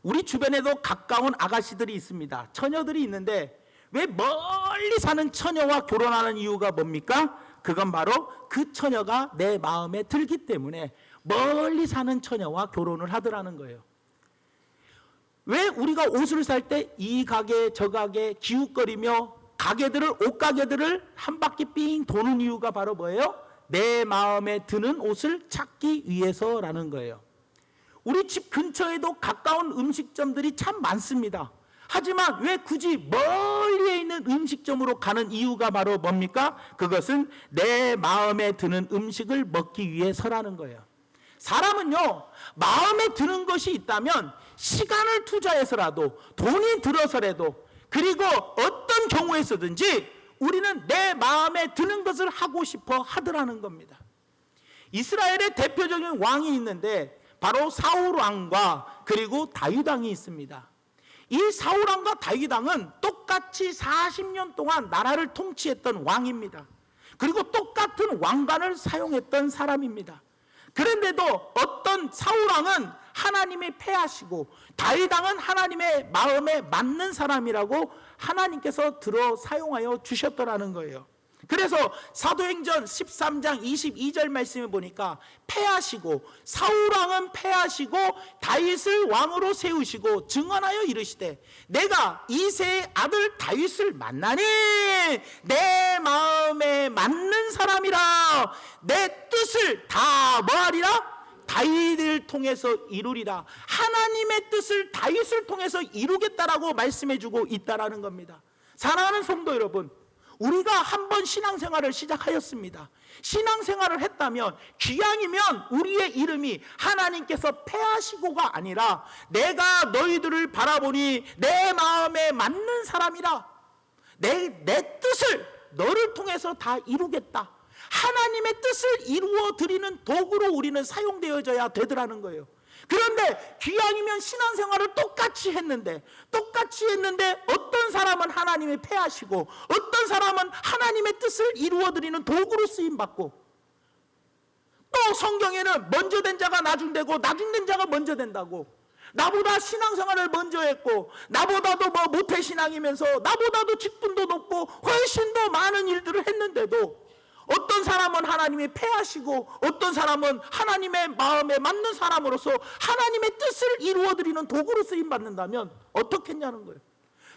우리 주변에도 가까운 아가씨들이 있습니다. 처녀들이 있는데 왜 멀리 사는 처녀와 결혼하는 이유가 뭡니까? 그건 바로 그 처녀가 내 마음에 들기 때문에 멀리 사는 처녀와 결혼을 하더라는 거예요. 왜 우리가 옷을 살 때 이 가게 저 가게 기웃거리며 옷가게들을 한 바퀴 삥 도는 이유가 바로 뭐예요? 내 마음에 드는 옷을 찾기 위해서라는 거예요. 우리 집 근처에도 가까운 음식점들이 참 많습니다. 하지만 왜 굳이 멀리에 있는 음식점으로 가는 이유가 바로 뭡니까? 그것은 내 마음에 드는 음식을 먹기 위해서라는 거예요. 사람은요, 마음에 드는 것이 있다면 시간을 투자해서라도 돈이 들어서라도 그리고 어떤 경우에서든지 우리는 내 마음에 드는 것을 하고 싶어 하더라는 겁니다. 이스라엘의 대표적인 왕이 있는데 바로 사울 왕과 그리고 다윗 왕이 있습니다. 이 사울 왕과 다윗 왕은 똑같이 40년 동안 나라를 통치했던 왕입니다. 그리고 똑같은 왕관을 사용했던 사람입니다. 그런데도 어떤 사울 왕은 하나님이 패하시고 다윗 왕은 하나님의 마음에 맞는 사람이라고 하나님께서 들어 사용하여 주셨더라는 거예요. 그래서 사도행전 13장 22절 말씀에 보니까 패하시고 사울 왕은 패하시고 다윗을 왕으로 세우시고 증언하여 이르시되 내가 이새의 아들 다윗을 만나니 내 마음에 맞는 사람이라 내 뜻을 다 뭐하리라? 다윗을 통해서 이루리라. 하나님의 뜻을 다윗을 통해서 이루겠다라고 말씀해주고 있다라는 겁니다. 사랑하는 성도 여러분, 우리가 한번 신앙생활을 시작하였습니다. 신앙생활을 했다면 기왕이면 우리의 이름이 하나님께서 패하시고가 아니라 내가 너희들을 바라보니 내 마음에 맞는 사람이라 내 뜻을 너를 통해서 다 이루겠다. 하나님의 뜻을 이루어 드리는 도구로 우리는 사용되어져야 되더라는 거예요. 그런데 기왕이면 신앙생활을 똑같이 했는데 어떤 사람은 하나님의 패하시고 어떤 사람은 하나님의 뜻을 이루어드리는 도구로 쓰임받고 또 성경에는 먼저 된 자가 나중되고 나중된 자가 먼저 된다고 나보다 신앙생활을 먼저 했고 나보다도 모태신앙이면서 나보다도 직분도 높고 훨씬 더 많은 일들을 했는데도 어떤 사람은 하나님이 패하시고 어떤 사람은 하나님의 마음에 맞는 사람으로서 하나님의 뜻을 이루어드리는 도구로 쓰임받는다면 어떻겠냐는 거예요.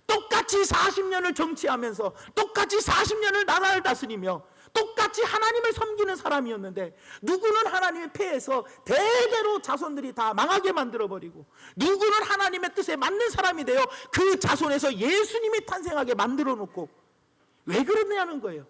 똑같이 40년을 정치하면서 똑같이 40년을 나라를 다스리며 똑같이 하나님을 섬기는 사람이었는데 누구는 하나님의 패해서 대대로 자손들이 다 망하게 만들어버리고 누구는 하나님의 뜻에 맞는 사람이 되어 그 자손에서 예수님이 탄생하게 만들어 놓고 왜 그러냐는 거예요.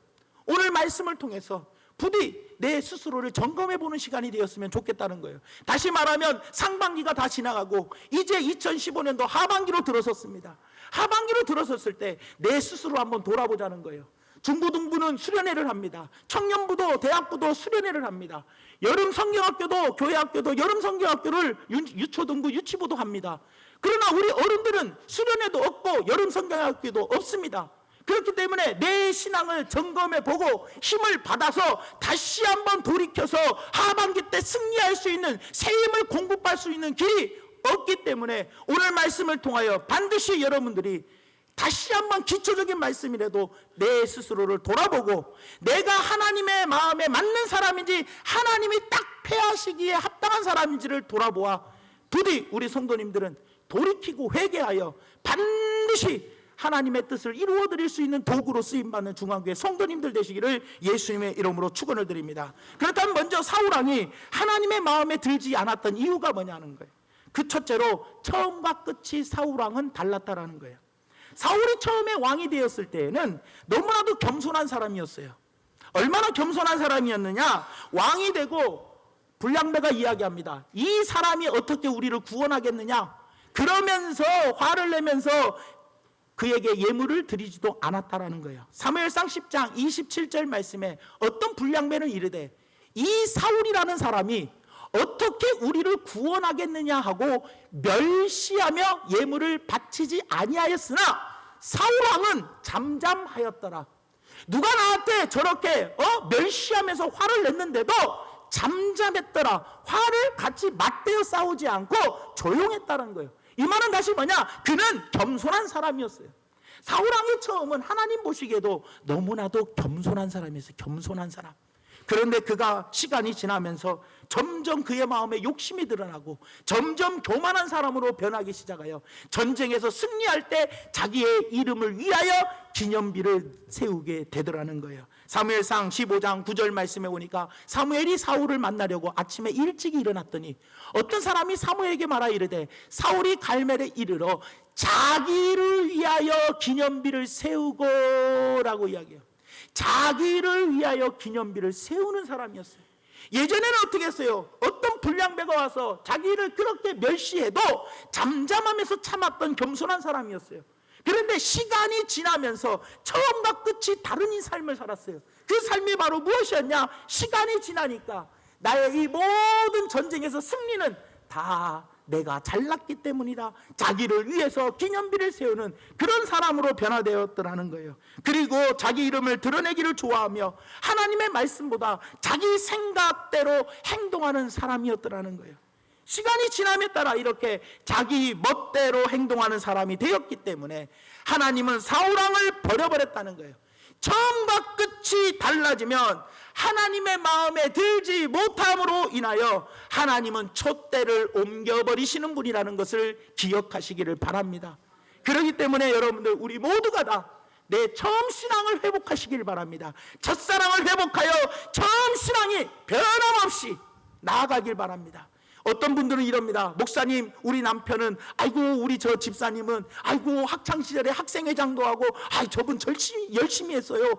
오늘 말씀을 통해서 부디 내 스스로를 점검해 보는 시간이 되었으면 좋겠다는 거예요. 다시 말하면 상반기가 다 지나가고 이제 2015년도 하반기로 들어섰습니다. 하반기로 들어섰을 때 내 스스로 한번 돌아보자는 거예요. 중고등부는 수련회를 합니다. 청년부도 대학부도 수련회를 합니다. 여름 성경학교도 교회학교도 여름 성경학교를 유초등부 유치부도 합니다. 그러나 우리 어른들은 수련회도 없고 여름 성경학교도 없습니다. 그렇기 때문에 내 신앙을 점검해 보고 힘을 받아서 다시 한번 돌이켜서 하반기 때 승리할 수 있는 새 힘을 공급할 수 있는 길이 없기 때문에 오늘 말씀을 통하여 반드시 여러분들이 다시 한번 기초적인 말씀이라도 내 스스로를 돌아보고 내가 하나님의 마음에 맞는 사람인지 하나님이 딱 패하시기에 합당한 사람인지를 돌아보아 부디 우리 성도님들은 돌이키고 회개하여 반드시 하나님의 뜻을 이루어드릴 수 있는 도구로 쓰임받는 중앙교회 성도님들 되시기를 예수님의 이름으로 축원을 드립니다. 그렇다면 먼저 사울왕이 하나님의 마음에 들지 않았던 이유가 뭐냐는 거예요. 그 첫째로 처음과 끝이 사울왕은 달랐다라는 거예요. 사울이 처음에 왕이 되었을 때에는 너무나도 겸손한 사람이었어요. 얼마나 겸손한 사람이었느냐? 왕이 되고 불량배가 이야기합니다. 이 사람이 어떻게 우리를 구원하겠느냐? 그러면서 화를 내면서 그에게 예물을 드리지도 않았다라는 거예요. 사무엘상 10장 27절 말씀에 어떤 불량배는 이르되 이 사울이라는 사람이 어떻게 우리를 구원하겠느냐 하고 멸시하며 예물을 바치지 아니하였으나 사울왕은 잠잠하였더라. 누가 나한테 저렇게 멸시하면서 화를 냈는데도 잠잠했더라. 화를 같이 맞대어 싸우지 않고 조용했다는 거예요. 이 말은 다시 뭐냐? 그는 겸손한 사람이었어요. 사울왕이 처음은 하나님 보시기에도 너무나도 겸손한 사람이었어요. 겸손한 사람. 그런데 그가 시간이 지나면서 점점 그의 마음에 욕심이 드러나고 점점 교만한 사람으로 변하기 시작하여 전쟁에서 승리할 때 자기의 이름을 위하여 기념비를 세우게 되더라는 거예요. 사무엘상 15장 9절 말씀에 보니까 사무엘이 사울을 만나려고 아침에 일찍 일어났더니 어떤 사람이 사무엘에게 말하 이르되 사울이 갈멜에 이르러 자기를 위하여 기념비를 세우고라고 이야기해요. 자기를 위하여 기념비를 세우는 사람이었어요. 예전에는 어떻게 했어요? 어떤 불량배가 와서 자기를 그렇게 멸시해도 잠잠하면서 참았던 겸손한 사람이었어요. 그런데 시간이 지나면서 처음과 끝이 다른 삶을 살았어요. 그 삶이 바로 무엇이었냐? 시간이 지나니까 나의 이 모든 전쟁에서 승리는 다 내가 잘났기 때문이다. 자기를 위해서 기념비를 세우는 그런 사람으로 변화되었더라는 거예요. 그리고 자기 이름을 드러내기를 좋아하며 하나님의 말씀보다 자기 생각대로 행동하는 사람이었더라는 거예요. 시간이 지남에 따라 이렇게 자기 멋대로 행동하는 사람이 되었기 때문에 하나님은 사울왕을 버려버렸다는 거예요. 처음과 끝이 달라지면 하나님의 마음에 들지 못함으로 인하여 하나님은 촛대를 옮겨버리시는 분이라는 것을 기억하시기를 바랍니다. 그렇기 때문에 여러분들 우리 모두가 다 내 처음 신앙을 회복하시길 바랍니다. 첫사랑을 회복하여 처음 신앙이 변함없이 나아가길 바랍니다. 어떤 분들은 이럽니다. 목사님, 우리 남편은 아이고 우리 저 집사님은 아이고 학창시절에 학생회장도 하고 저분 열심히 했어요.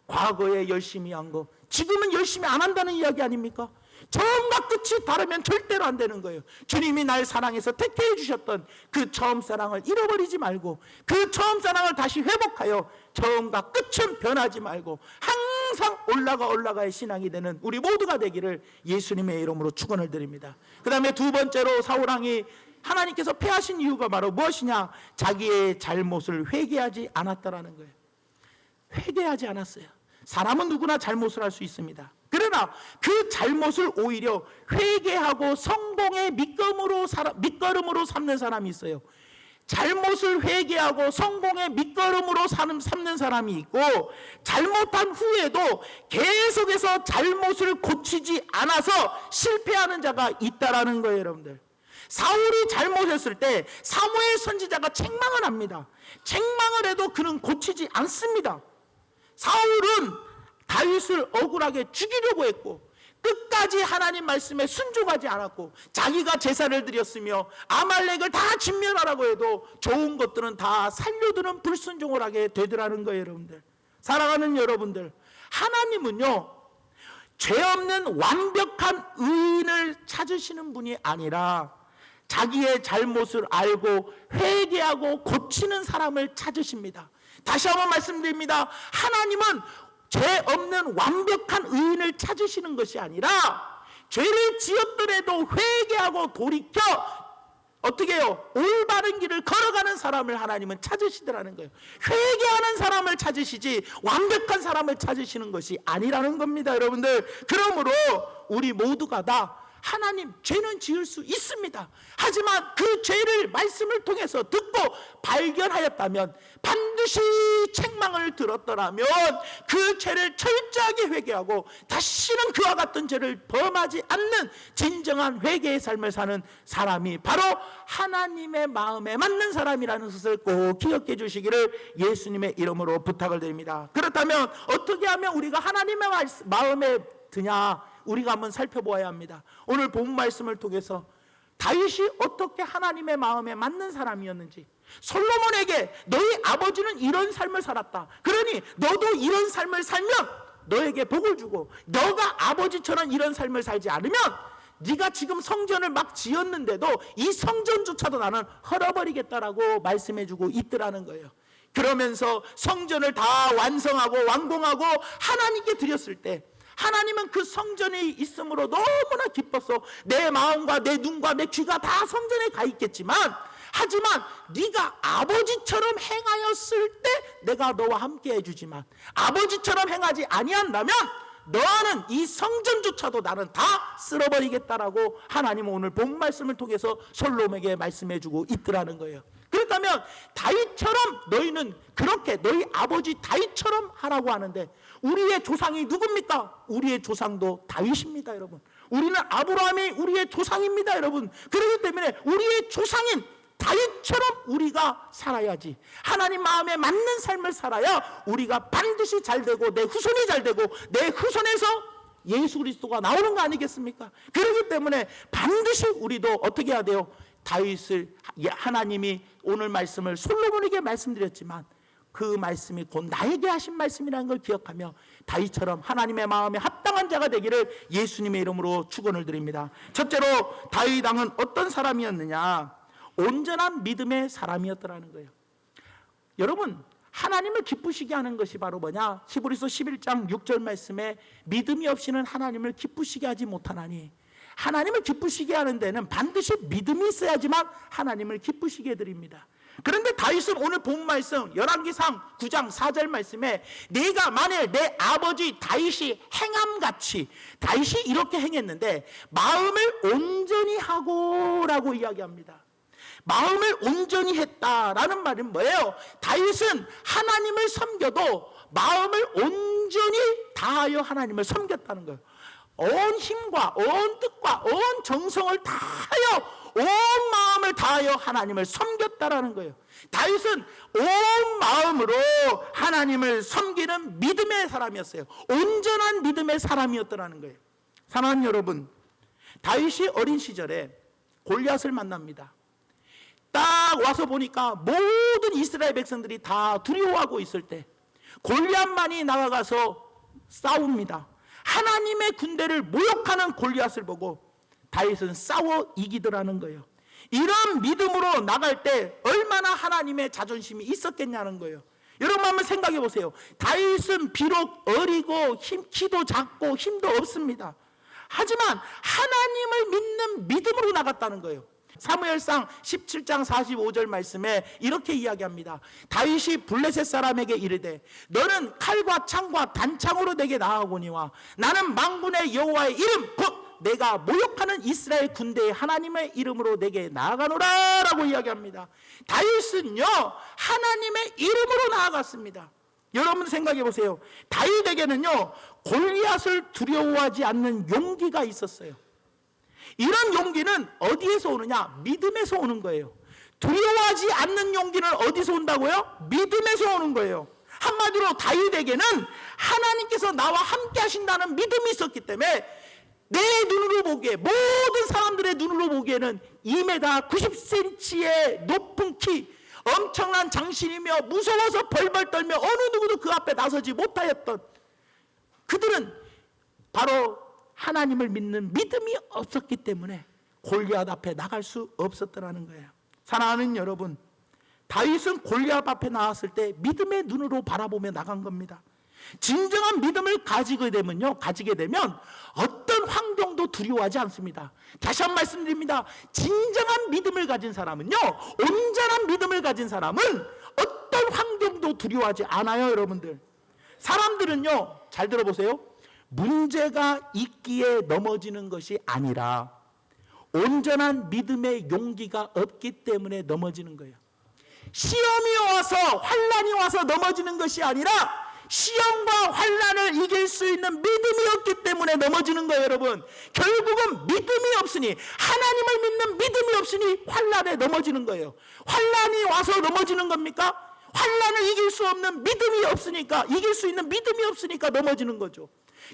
과거에 열심히 한 거 지금은 열심히 안 한다는 이야기 아닙니까? 처음과 끝이 다르면 절대로 안 되는 거예요. 주님이 날 사랑해서 택해 주셨던 그 처음 사랑을 잃어버리지 말고 그 처음 사랑을 다시 회복하여 처음과 끝은 변하지 말고 항상 올라가의 신앙이 되는 우리 모두가 되기를 예수님의 이름으로 축원을 드립니다. 그 다음에 두 번째로 사울왕이 하나님께서 패하신 이유가 바로 무엇이냐? 자기의 잘못을 회개하지 않았다라는 거예요. 회개하지 않았어요. 사람은 누구나 잘못을 할 수 있습니다. 그러나 그 잘못을 오히려 회개하고 성공의 밑거름으로 삼는 사람이 있어요. 잘못을 회개하고 성공의 밑거름으로 삼는 사람이 있고 잘못한 후에도 계속해서 잘못을 고치지 않아서 실패하는 자가 있다라는 거예요, 여러분들. 사울이 잘못했을 때 사무엘 선지자가 책망을 합니다. 책망을 해도 그는 고치지 않습니다. 사울은 다윗을 억울하게 죽이려고 했고 끝까지 하나님 말씀에 순종하지 않았고 자기가 제사를 드렸으며 아말렉을 다 진멸하라고 해도 좋은 것들은 다 살려두는 불순종을 하게 되더라는 거예요, 여러분들. 사랑하는 여러분들, 하나님은요 죄 없는 완벽한 의인을 찾으시는 분이 아니라 자기의 잘못을 알고 회개하고 고치는 사람을 찾으십니다. 다시 한번 말씀드립니다. 하나님은 죄 없는 완벽한 의인을 찾으시는 것이 아니라 죄를 지었더라도 회개하고 돌이켜 어떻게 해요? 올바른 길을 걸어가는 사람을 하나님은 찾으시더라는 거예요. 회개하는 사람을 찾으시지 완벽한 사람을 찾으시는 것이 아니라는 겁니다, 여러분들. 그러므로 우리 모두가 다 하나님, 죄는 지을 수 있습니다. 하지만 그 죄를 말씀을 통해서 듣고 발견하였다면 반드시 책망을 들었더라면 그 죄를 철저하게 회개하고 다시는 그와 같은 죄를 범하지 않는 진정한 회개의 삶을 사는 사람이 바로 하나님의 마음에 맞는 사람이라는 것을 꼭 기억해 주시기를 예수님의 이름으로 부탁을 드립니다. 그렇다면 어떻게 하면 우리가 하나님의 마음에 드냐? 우리가 한번 살펴보아야 합니다. 오늘 본 말씀을 통해서 다윗이 어떻게 하나님의 마음에 맞는 사람이었는지, 솔로몬에게 너희 아버지는 이런 삶을 살았다, 그러니 너도 이런 삶을 살면 너에게 복을 주고 너가 아버지처럼 이런 삶을 살지 않으면 네가 지금 성전을 막 지었는데도 이 성전조차도 나는 헐어버리겠다라고 말씀해주고 있더라는 거예요. 그러면서 성전을 다 완성하고 완공하고 하나님께 드렸을 때 하나님은 그 성전에 있음으로 너무나 기뻐서 내 마음과 내 눈과 내 귀가 다 성전에 가 있겠지만, 하지만 네가 아버지처럼 행하였을 때 내가 너와 함께 해주지만 아버지처럼 행하지 아니한다면 너는 이 성전조차도 나는 다 쓸어버리겠다라고 하나님은 오늘 본 말씀을 통해서 솔로몬에게 말씀해주고 있더라는 거예요. 그렇다면 다윗처럼 너희는 그렇게 너희 아버지 다윗처럼 하라고 하는데, 우리의 조상이 누굽니까? 우리의 조상도 다윗입니다, 여러분. 우리는 아브라함이 우리의 조상입니다, 여러분. 그렇기 때문에 우리의 조상인 다윗처럼 우리가 살아야지, 하나님 마음에 맞는 삶을 살아야 우리가 반드시 잘 되고 내 후손이 잘 되고 내 후손에서 예수 그리스도가 나오는 거 아니겠습니까? 그렇기 때문에 반드시 우리도 어떻게 해야 돼요? 다윗을, 하나님이 오늘 말씀을 솔로몬에게 말씀드렸지만 그 말씀이 곧 나에게 하신 말씀이라는 걸 기억하며 다윗처럼 하나님의 마음에 합당한 자가 되기를 예수님의 이름으로 축원을 드립니다. 첫째로 다윗 왕은 어떤 사람이었느냐? 온전한 믿음의 사람이었더라는 거예요. 여러분, 하나님을 기쁘시게 하는 것이 바로 뭐냐? 히브리서 11장 6절 말씀에 믿음이 없이는 하나님을 기쁘시게 하지 못하나니, 하나님을 기쁘시게 하는 데는 반드시 믿음이 있어야지만 하나님을 기쁘시게 해드립니다. 그런데 다윗은 오늘 본 말씀 열왕기상 9장 4절 말씀에 내가 만일 내 아버지 다윗이 행함같이, 다윗이 이렇게 행했는데 마음을 온전히 하고 라고 이야기합니다. 마음을 온전히 했다라는 말은 뭐예요? 다윗은 하나님을 섬겨도 마음을 온전히 다하여 하나님을 섬겼다는 거예요. 온 힘과 온 뜻과 온 정성을 다하여, 온 마음을 다하여 하나님을 섬겼다라는 거예요. 다윗은 온 마음으로 하나님을 섬기는 믿음의 사람이었어요. 온전한 믿음의 사람이었더라는 거예요. 사랑하는 여러분, 다윗이 어린 시절에 골리앗을 만납니다. 딱 와서 보니까 모든 이스라엘 백성들이 다 두려워하고 있을 때 골리앗만이 나아가서 싸웁니다. 하나님의 군대를 모욕하는 골리앗을 보고 다윗은 싸워 이기더라는 거예요. 이런 믿음으로 나갈 때 얼마나 하나님의 자존심이 있었겠냐는 거예요. 여러분 한번 생각해 보세요. 다윗은 비록 어리고 키도 작고 힘도 없습니다. 하지만 하나님을 믿는 믿음으로 나갔다는 거예요. 사무엘상 17장 45절 말씀에 이렇게 이야기합니다. 다윗이 블레셋 사람에게 이르되 너는 칼과 창과 단창으로 내게 나아오거니와 나는 만군의 여호와의 이름 곧 내가 모욕하는 이스라엘 군대의 하나님의 이름으로 내게 나아가노라 라고 이야기합니다. 다윗은요 하나님의 이름으로 나아갔습니다. 여러분 생각해 보세요. 다윗에게는요 골리앗을 두려워하지 않는 용기가 있었어요. 이런 용기는 어디에서 오느냐? 믿음에서 오는 거예요. 두려워하지 않는 용기는 어디서 온다고요? 믿음에서 오는 거예요. 한마디로 다윗에게는 하나님께서 나와 함께 하신다는 믿음이 있었기 때문에 내 눈으로 보기에, 모든 사람들의 눈으로 보기에는 2m 90cm의 높은 키, 엄청난 장신이며 무서워서 벌벌 떨며 어느 누구도 그 앞에 나서지 못하였던 그들은 바로 하나님을 믿는 믿음이 없었기 때문에 골리앗 앞에 나갈 수 없었더라는 거예요. 사랑하는 여러분, 다윗은 골리앗 앞에 나왔을 때 믿음의 눈으로 바라보며 나간 겁니다. 진정한 믿음을 가지게 되면 어떤 환경도 두려워하지 않습니다. 다시 한 번 말씀드립니다. 진정한 믿음을 가진 사람은요, 온전한 믿음을 가진 사람은 어떤 환경도 두려워하지 않아요. 여러분들, 사람들은요, 잘 들어보세요. 문제가 있기에 넘어지는 것이 아니라 온전한 믿음의 용기가 없기 때문에 넘어지는 거예요. 시험이 와서, 환난이 와서 넘어지는 것이 아니라 시험과 환난을 이길 수 있는 믿음이 없기 때문에 넘어지는 거예요. 여러분, 결국은 믿음이 없으니, 하나님을 믿는 믿음이 없으니 환난에 넘어지는 거예요. 환난이 와서 넘어지는 겁니까? 환난을 이길 수 없는 믿음이 없으니까, 이길 수 있는 믿음이 없으니까 넘어지는 거죠.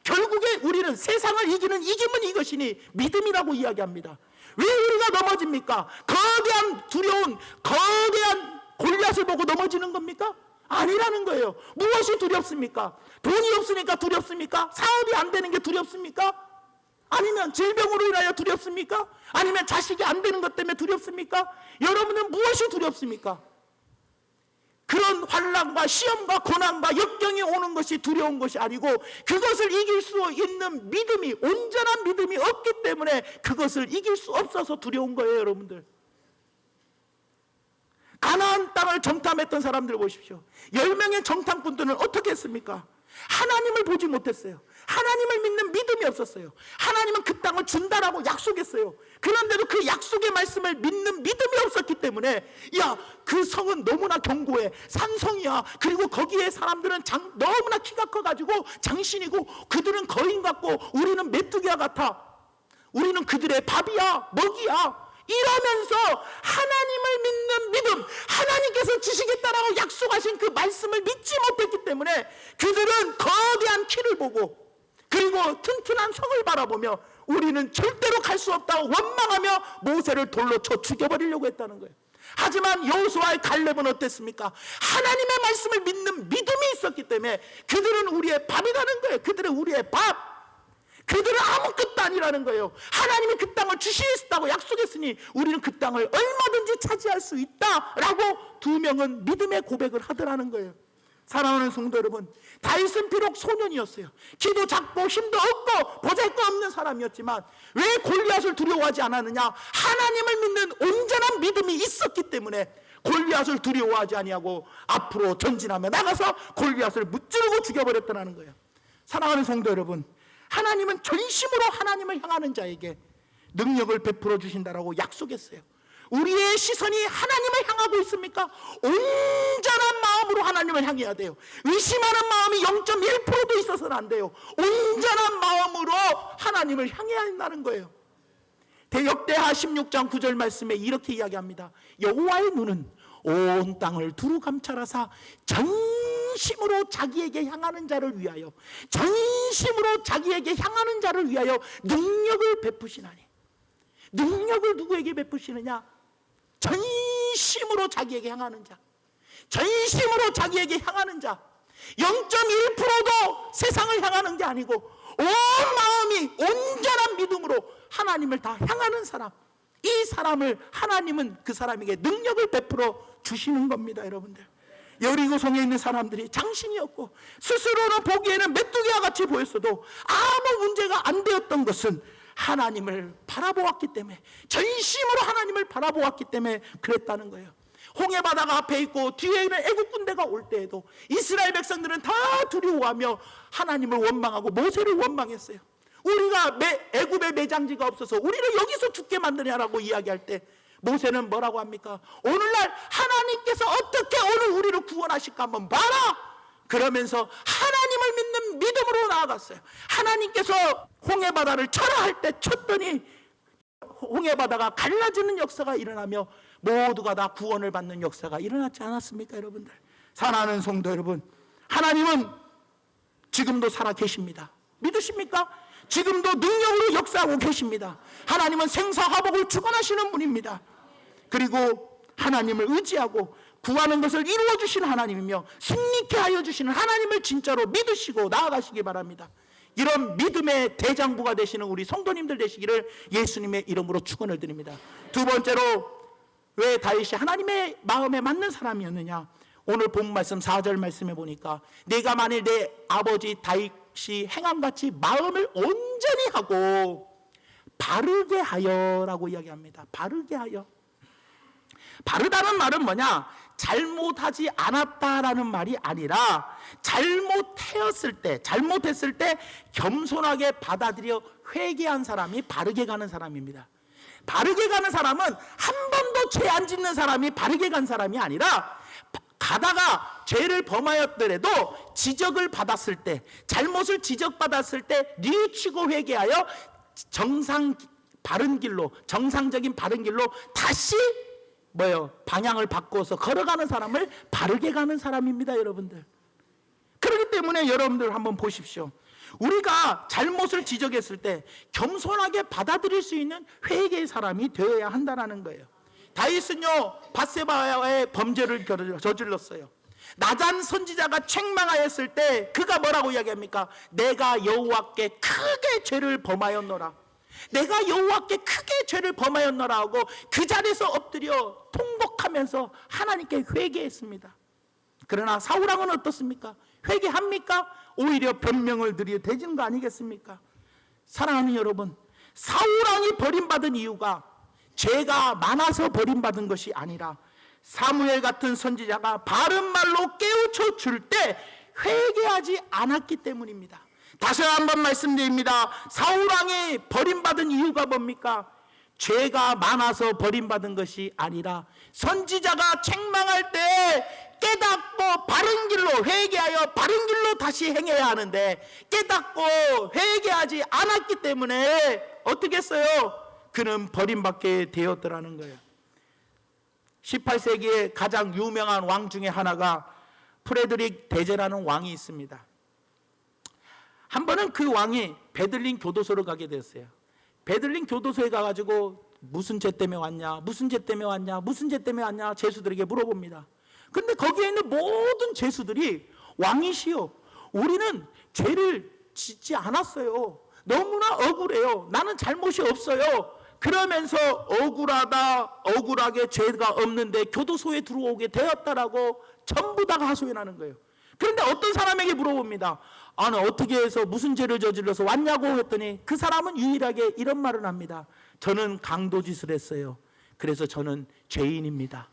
결국에 우리는 세상을 이기는 이김은 이것이니 믿음이라고 이야기합니다. 왜 우리가 넘어집니까? 거대한 두려운, 거대한 골리앗을 보고 넘어지는 겁니까? 아니라는 거예요. 무엇이 두렵습니까? 돈이 없으니까 두렵습니까? 사업이 안 되는 게 두렵습니까? 아니면 질병으로 인하여 두렵습니까? 아니면 자식이 안 되는 것 때문에 두렵습니까? 여러분은 무엇이 두렵습니까? 그런 환난과 시험과 고난과 역경이 오는 것이 두려운 것이 아니고 그것을 이길 수 있는 믿음이, 온전한 믿음이 없기 때문에 그것을 이길 수 없어서 두려운 거예요. 여러분들, 가나안 땅을 정탐했던 사람들 보십시오. 10명의 정탐꾼들은 어떻게 했습니까? 하나님을 보지 못했어요. 하나님을 믿는 믿음이 없었어요. 하나님은 그 땅을 준다라고 약속했어요. 그런데도 그 약속의 말씀을 믿는 믿음이 없었기 때문에 그 성은 너무나 견고해, 산성이야. 그리고 거기에 사람들은 너무나 키가 커가지고 장신이고, 그들은 거인 같고 우리는 메뚜기와 같아. 우리는 그들의 밥이야, 먹이야. 이러면서 하나님을 믿는 믿음, 하나님께서 주시겠다라고 약속하신 그 말씀을 믿지 못했기 때문에 그들은 거대한 키를 보고, 그리고 튼튼한 성을 바라보며 우리는 절대로 갈 수 없다고 원망하며 모세를 돌로 쳐 죽여버리려고 했다는 거예요. 하지만 여호수아의 갈렙은 어땠습니까? 하나님의 말씀을 믿는 믿음이 있었기 때문에 그들은 우리의 밥이라는 거예요. 그들은 우리의 밥. 그들은 아무것도 아니라는 거예요. 하나님이 그 땅을 주시겠다고 약속했으니 우리는 그 땅을 얼마든지 차지할 수 있다라고 두 명은 믿음의 고백을 하더라는 거예요. 사랑하는 성도 여러분, 다윗은 비록 소년이었어요. 키도 작고 힘도 없고 보잘것없는 사람이었지만 왜 골리앗을 두려워하지 않았느냐? 하나님을 믿는 온전한 믿음이 있었기 때문에 골리앗을 두려워하지 아니하고 앞으로 전진하며 나가서 골리앗을 무찌르고 죽여버렸다는 거예요. 사랑하는 성도 여러분, 하나님은 전심으로 하나님을 향하는 자에게 능력을 베풀어 주신다라고 약속했어요. 우리의 시선이 하나님을 향하고 있습니까? 온전한 마음으로 하나님을 향해야 돼요. 의심하는 마음이 0.1%도 있어서는 안 돼요. 온전한 마음으로 하나님을 향해야 한다는 거예요. 역대하 16장 9절 말씀에 이렇게 이야기합니다. 여호와의 눈은 온 땅을 두루 감찰하사 전심으로 자기에게 향하는 자를 위하여, 전심으로 자기에게 향하는 자를 위하여 능력을 베푸시나니. 능력을 누구에게 베푸시느냐? 전심으로 자기에게 향하는 자, 전심으로 자기에게 향하는 자. 0.1%도 세상을 향하는 게 아니고 온 마음이 온전한 믿음으로 하나님을 다 향하는 사람, 이 사람을 하나님은 그 사람에게 능력을 베풀어 주시는 겁니다. 여러분들, 여리고성에 있는 사람들이 장신이 없고 스스로는 보기에는 메뚜기와 같이 보였어도 아무 문제가 안 되었던 것은 하나님을 바라보았기 때문에, 전심으로 하나님을 바라보았기 때문에 그랬다는 거예요. 홍해바다가 앞에 있고 뒤에 있는 애국 군대가 올 때에도 이스라엘 백성들은 다 두려워하며 하나님을 원망하고 모세를 원망했어요. 우리가 애굽에 매장지가 없어서 우리를 여기서 죽게 만드냐라고 이야기할 때 모세는 뭐라고 합니까? 오늘날 하나님께서 어떻게 오늘 우리를 구원하실까 한번 봐라! 그러면서 하나님을 믿는 믿음으로 나아갔어요. 하나님께서 홍해바다를 쳐라 할 때 쳤더니 홍해바다가 갈라지는 역사가 일어나며 모두가 다 구원을 받는 역사가 일어났지 않았습니까? 여러분들, 사랑하는 성도 여러분, 하나님은 지금도 살아 계십니다. 믿으십니까? 지금도 능력으로 역사하고 계십니다. 하나님은 생사화복을 주관하시는 분입니다. 그리고 하나님을 의지하고 구하는 것을 이루어 주시는 하나님이며 승리케 하여 주시는 하나님을 진짜로 믿으시고 나아가시기 바랍니다. 이런 믿음의 대장부가 되시는 우리 성도님들 되시기를 예수님의 이름으로 축원을 드립니다. 두 번째로, 왜 다윗이 하나님의 마음에 맞는 사람이었느냐? 오늘 본 말씀 4절 말씀에 보니까 내가 만일 내 아버지 다윗이 행함같이 마음을 온전히 하고 바르게 하여라고 이야기합니다. 바르게 하여. 바르다는 말은 뭐냐? 잘못하지 않았다라는 말이 아니라 잘못했을 때 겸손하게 받아들여 회개한 사람이 바르게 가는 사람입니다. 바르게 가는 사람은 한 번도 죄 안 짓는 사람이 바르게 간 사람이 아니라 가다가 죄를 범하였더라도 지적을 받았을 때, 잘못을 지적받았을 때 뉘우치고 회개하여 정상적인 바른 길로 다시 방향을 바꿔서 걸어가는 사람을 바르게 가는 사람입니다. 여러분들, 그렇기 때문에 여러분들 한번 보십시오. 우리가 잘못을 지적했을 때 겸손하게 받아들일 수 있는 회개의 사람이 되어야 한다는 거예요. 다윗은요, 밧세바의 범죄를 저질렀어요. 나단 선지자가 책망하였을 때 그가 뭐라고 이야기합니까? 내가 여호와께 크게 죄를 범하였노라. 내가 여호와께 크게 죄를 범하였노라 하고 그 자리에서 엎드려 통곡하면서 하나님께 회개했습니다. 그러나 사울왕은 어떻습니까? 회개합니까? 오히려 변명을 드려 대진 거 아니겠습니까? 사랑하는 여러분, 사울왕이 버림받은 이유가 죄가 많아서 버림받은 것이 아니라 사무엘 같은 선지자가 바른 말로 깨우쳐 줄 때 회개하지 않았기 때문입니다. 다시 한번 말씀드립니다. 사울왕이 버림받은 이유가 뭡니까? 죄가 많아서 버림받은 것이 아니라 선지자가 책망할 때 깨닫고 바른 길로 회개하여 바른 길로 다시 행해야 하는데 깨닫고 회개하지 않았기 때문에 어떻게 했어요? 그는 버림받게 되었더라는 거예요. 18세기에 가장 유명한 왕 중에 하나가 프레드릭 대제라는 왕이 있습니다. 한 번은 그 왕이 베들린 교도소를 가게 되었어요. 베들린 교도소에 가가지고 무슨 죄 때문에 왔냐, 무슨 죄 때문에 왔냐, 무슨 죄 때문에 왔냐 죄수들에게 물어봅니다. 근데 거기에 있는 모든 죄수들이 왕이시여, 우리는 죄를 짓지 않았어요. 너무나 억울해요. 나는 잘못이 없어요. 그러면서 억울하게 죄가 없는데 교도소에 들어오게 되었다라고 전부 다 하소연하는 거예요. 그런데 어떤 사람에게 물어봅니다. 아니 어떻게 해서 무슨 죄를 저질러서 왔냐고 했더니 그 사람은 유일하게 이런 말을 합니다. 저는 강도짓을 했어요. 그래서 저는 죄인입니다.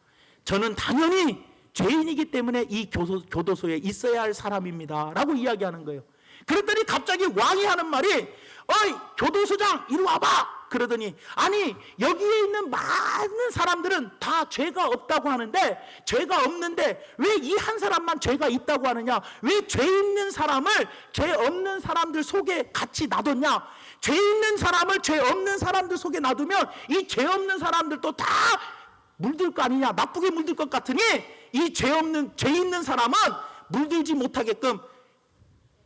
저는 당연히 죄인이기 때문에 이 교도소에 있어야 할 사람입니다 라고 이야기하는 거예요. 그랬더니 갑자기 왕이 하는 말이 어이 교도소장 이리 와봐. 그러더니 아니 여기에 있는 많은 사람들은 다 죄가 없다고 하는데 죄가 없는데 왜 이 한 사람만 죄가 있다고 하느냐, 왜 죄 있는 사람을 죄 없는 사람들 속에 같이 놔뒀냐, 죄 있는 사람을 죄 없는 사람들 속에 놔두면 이 죄 없는 사람들도 다 물들 거 아니냐, 나쁘게 물들 것 같으니 이 죄 있는 사람은 물들지 못하게끔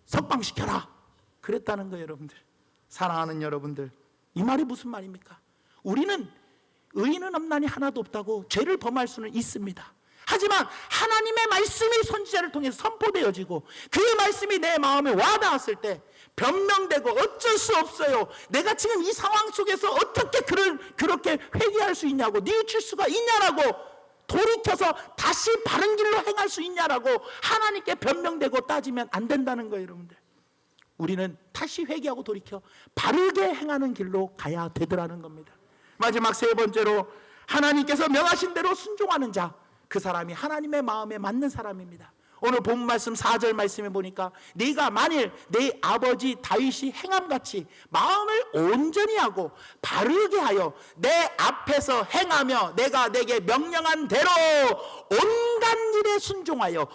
석방시켜라 그랬다는 거예요. 여러분들, 사랑하는 여러분들, 이 말이 무슨 말입니까? 우리는 의인은 없나니 하나도 없다고 죄를 범할 수는 있습니다. 하지만 하나님의 말씀이 선지자를 통해서 선포되어지고 그 말씀이 내 마음에 와닿았을 때 변명되고 어쩔 수 없어요. 내가 지금 이 상황 속에서 어떻게 그렇게 회개할 수 있냐고, 뉘우칠 수가 있냐라고, 돌이켜서 다시 바른 길로 행할 수 있냐라고 하나님께 변명되고 따지면 안 된다는 거예요. 여러분들, 우리는 다시 회개하고 돌이켜 바르게 행하는 길로 가야 되더라는 겁니다. 마지막 세 번째로, 하나님께서 명하신 대로 순종하는 자, 그 사람이 하나님의 마음에 맞는 사람입니다. 오늘 본 말씀 4절 말씀에 보니까 네가 만일 네 아버지 다윗이 행함같이 마음을 온전히 하고 바르게 하여 내 앞에서 행하며 내가 내게 명령한 대로 온갖 일에 순종하여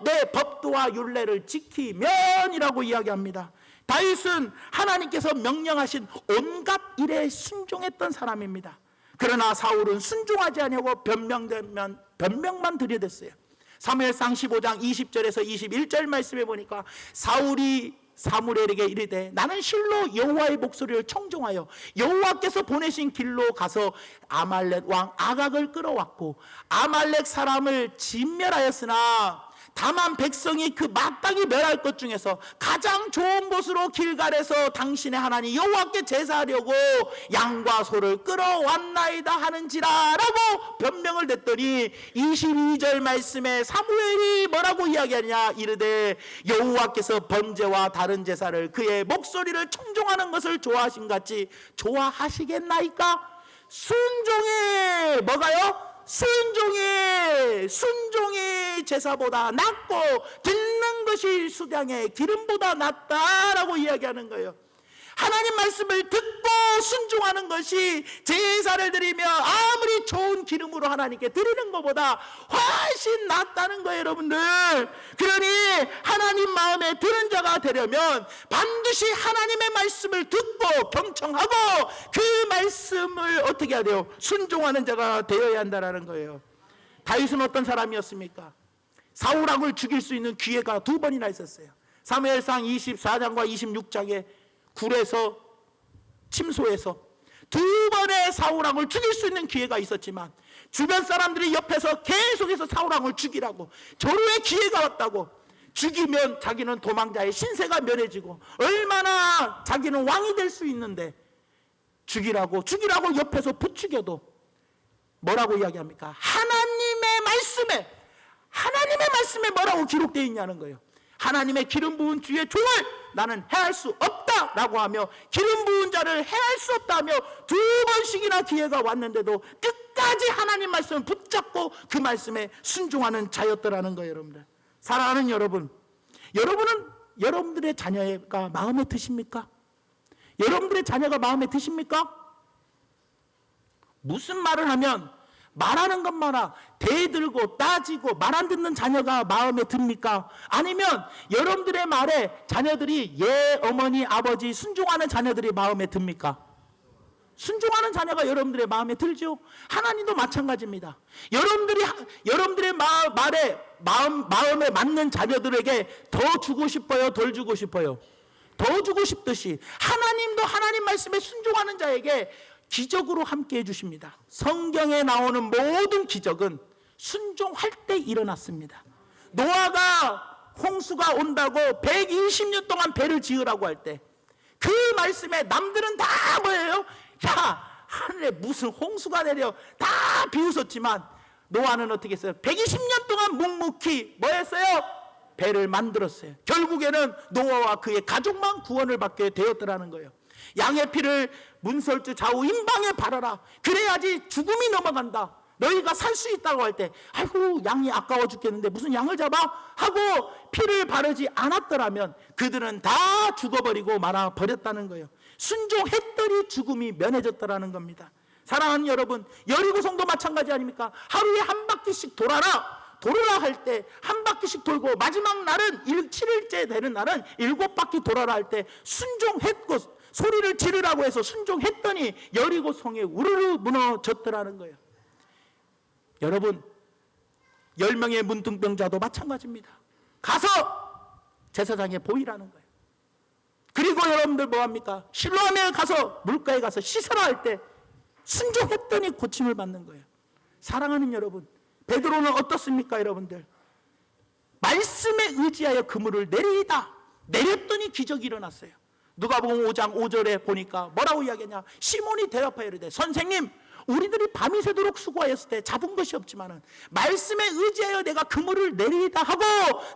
내 법도와 율례를 지키면이라고 이야기합니다. 다윗은 하나님께서 명령하신 온갖 일에 순종했던 사람입니다. 그러나 사울은 순종하지 아니하고 변명만 들여댔어요. 사무엘상 15장 20절에서 21절 말씀에 보니까 사울이 사무엘에게 이르되 나는 실로 여호와의 목소리를 청종하여 여호와께서 보내신 길로 가서 아말렉 왕 아각을 끌어왔고 아말렉 사람을 진멸하였으나 다만 백성이 그 마땅히 멸할 것 중에서 가장 좋은 곳으로 길갈에서 당신의 하나님 여호와께 제사하려고 양과 소를 끌어왔나이다 하는지라 라고 변명을 냈더니 22절 말씀에 사무엘이 뭐라고 이야기하냐, 이르되 여호와께서 번제와 다른 제사를 그의 목소리를 청종하는 것을 좋아하심같이 좋아하시겠나이까? 순종의 뭐가요? 순종의 제사보다 낫고 듣는 것이 수량의 기름보다 낫다라고 이야기하는 거예요. 하나님 말씀을 듣고 순종하는 것이 제사를 드리며 아무리 좋은 기름으로 하나님께 드리는 것보다 훨씬 낫다는 거예요. 여러분들, 그러니 하나님 마음에 드는 자가 되려면 반드시 하나님의 말씀을 듣고 경청하고 그 말씀을 어떻게 해야 돼요? 순종하는 자가 되어야 한다는 거예요. 다윗은 어떤 사람이었습니까? 사울왕을 죽일 수 있는 기회가 2번이나 있었어요. 사무엘상 24장과 26장에 굴에서 침소에서 2번의 사울왕을 죽일 수 있는 기회가 있었지만 주변 사람들이 옆에서 계속해서 사울왕을 죽이라고, 절호의 기회가 왔다고, 죽이면 자기는 도망자의 신세가 면해지고 얼마나 자기는 왕이 될 수 있는데 죽이라고 옆에서 부추겨도 뭐라고 이야기합니까? 하나님의 말씀에 뭐라고 기록되어 있냐는 거예요. 하나님의 기름 부은 주의 종을 나는 해할 수 없다라고 하며 기름 부은 자를 해할 수 없다며 2번씩이나 기회가 왔는데도 끝까지 끝까지 하나님 말씀을 붙잡고 그 말씀에 순종하는 자였더라는 거예요. 여러분들, 사랑하는 여러분, 여러분은 여러분들의 자녀가 마음에 드십니까? 여러분들의 자녀가 마음에 드십니까? 무슨 말을 하면 말하는 것마다 대들고 따지고 말 안 듣는 자녀가 마음에 듭니까? 아니면 여러분들의 말에 자녀들이 예 어머니 아버지 순종하는 자녀들이 마음에 듭니까? 순종하는 자녀가 여러분들의 마음에 들죠. 하나님도 마찬가지입니다. 여러분들의 마음에 맞는 자녀들에게 더 주고 싶어요, 덜 주고 싶어요? 더 주고 싶듯이 하나님도 하나님 말씀에 순종하는 자에게 기적으로 함께 해주십니다. 성경에 나오는 모든 기적은 순종할 때 일어났습니다. 노아가 홍수가 온다고 120년 동안 배를 지으라고 할 때 그 말씀에 남들은 다 뭐예요? 야, 하늘에 무슨 홍수가 내려, 다 비웃었지만 노아는 어떻게 했어요? 120년 동안 묵묵히 뭐 했어요? 배를 만들었어요. 결국에는 노아와 그의 가족만 구원을 받게 되었더라는 거예요. 양의 피를 문설주 좌우 임방에 바라라. 그래야지 죽음이 넘어간다. 너희가 살 수 있다고 할 때 아이고 양이 아까워 죽겠는데 무슨 양을 잡아? 하고 피를 바르지 않았더라면 그들은 다 죽어버리고 말아버렸다는 거예요. 순종했더니 죽음이 면해졌더라는 겁니다. 사랑하는 여러분, 여리고성도 마찬가지 아닙니까? 하루에 한 바퀴씩 돌아라 할 때 한 바퀴씩 돌고 마지막 날은 7일째 되는 날은 7바퀴 돌아라 할 때 순종했고 소리를 지르라고 해서 순종했더니 여리고성이 우르르 무너졌더라는 거예요. 여러분, 10명의 문둥병자도 마찬가지입니다. 가서 제사장에 보이라는 거예요. 그리고 여러분들 뭐합니까? 실로암에 가서 물가에 가서 씻으라 할 때 순종했더니 고침을 받는 거예요. 사랑하는 여러분, 베드로는 어떻습니까? 여러분들, 말씀에 의지하여 그물을 내렸더니 기적이 일어났어요. 누가복음 5장 5절에 보니까 뭐라고 이야기하냐? 시몬이 대답하여 이르되 선생님, 우리들이 밤이 새도록 수고하였을 때 잡은 것이 없지만은 말씀에 의지하여 내가 그물을 내리다 하고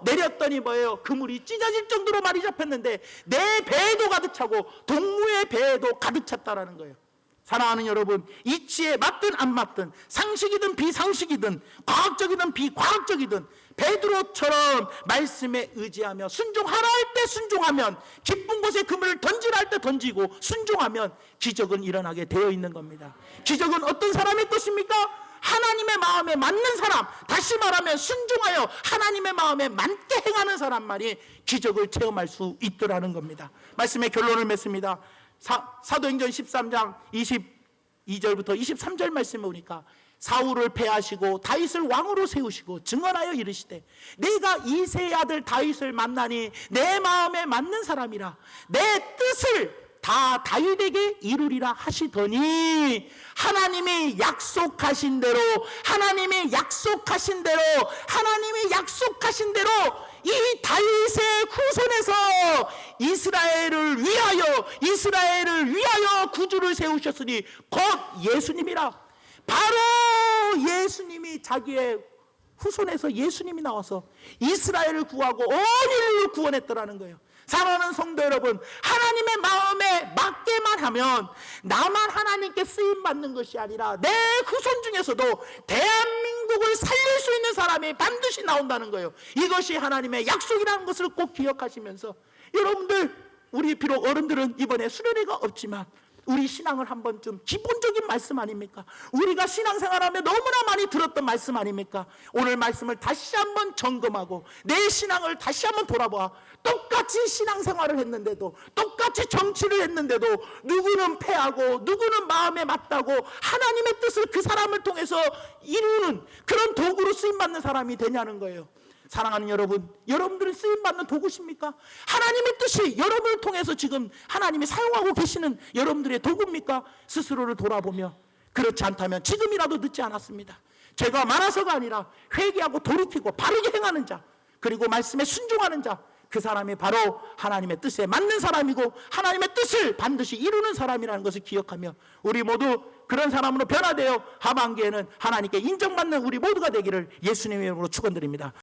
내렸더니 뭐예요? 그물이 찢어질 정도로 많이 잡혔는데 내 배에도 가득 차고 동무의 배에도 가득 찼다라는 거예요. 사랑하는 여러분, 이치에 맞든 안 맞든 상식이든 비상식이든 과학적이든 비과학적이든 베드로처럼 말씀에 의지하며 순종하라 할 때 순종하면, 기쁜 곳에 그물을 던지라 할 때 던지고 순종하면 기적은 일어나게 되어 있는 겁니다. 기적은 어떤 사람의 것입니까? 하나님의 마음에 맞는 사람, 다시 말하면 순종하여 하나님의 마음에 맞게 행하는 사람만이 기적을 체험할 수 있더라는 겁니다. 말씀의 결론을 맺습니다. 사도행전 13장 22절부터 23절 말씀에 보니까 사울을 패하시고 다윗을 왕으로 세우시고 증언하여 이르시되 내가 이새의 아들 다윗을 만나니 내 마음에 맞는 사람이라 내 뜻을 다 다윗에게 이루리라 하시더니 하나님이 약속하신 대로 이 다윗의 후손에서 이스라엘을 위하여 구주를 세우셨으니 곧 예수님이라. 바로 예수님이, 자기의 후손에서 예수님이 나와서 이스라엘을 구하고 온 인류를 구원했더라는 거예요. 사랑하는 성도 여러분, 하나님의 마음에 맞게만 하면 나만 하나님께 쓰임받는 것이 아니라 내 후손 중에서도 대한민국을 살릴 수 있는 사람이 반드시 나온다는 거예요. 이것이 하나님의 약속이라는 것을 꼭 기억하시면서, 여러분들, 우리 비록 어른들은 이번에 수련회가 없지만 우리 신앙을 한번 좀, 기본적인 말씀 아닙니까? 우리가 신앙생활하며 너무나 많이 들었던 말씀 아닙니까? 오늘 말씀을 다시 한번 점검하고 내 신앙을 다시 한번 돌아봐. 똑같이 신앙생활을 했는데도, 똑같이 정치를 했는데도 누구는 패하고 누구는 마음에 맞다고 하나님의 뜻을 그 사람을 통해서 이루는 그런 도구로 쓰임받는 사람이 되냐는 거예요. 사랑하는 여러분, 여러분들은 쓰임받는 도구십니까? 하나님의 뜻이 여러분을 통해서 지금 하나님이 사용하고 계시는 여러분들의 도구입니까? 스스로를 돌아보며, 그렇지 않다면 지금이라도 늦지 않았습니다. 죄가 많아서가 아니라 회개하고 돌이키고 바르게 행하는 자, 그리고 말씀에 순종하는 자, 그 사람이 바로 하나님의 뜻에 맞는 사람이고 하나님의 뜻을 반드시 이루는 사람이라는 것을 기억하며 우리 모두 그런 사람으로 변화되어 하반기에는 하나님께 인정받는 우리 모두가 되기를 예수님의 이름으로 축원드립니다.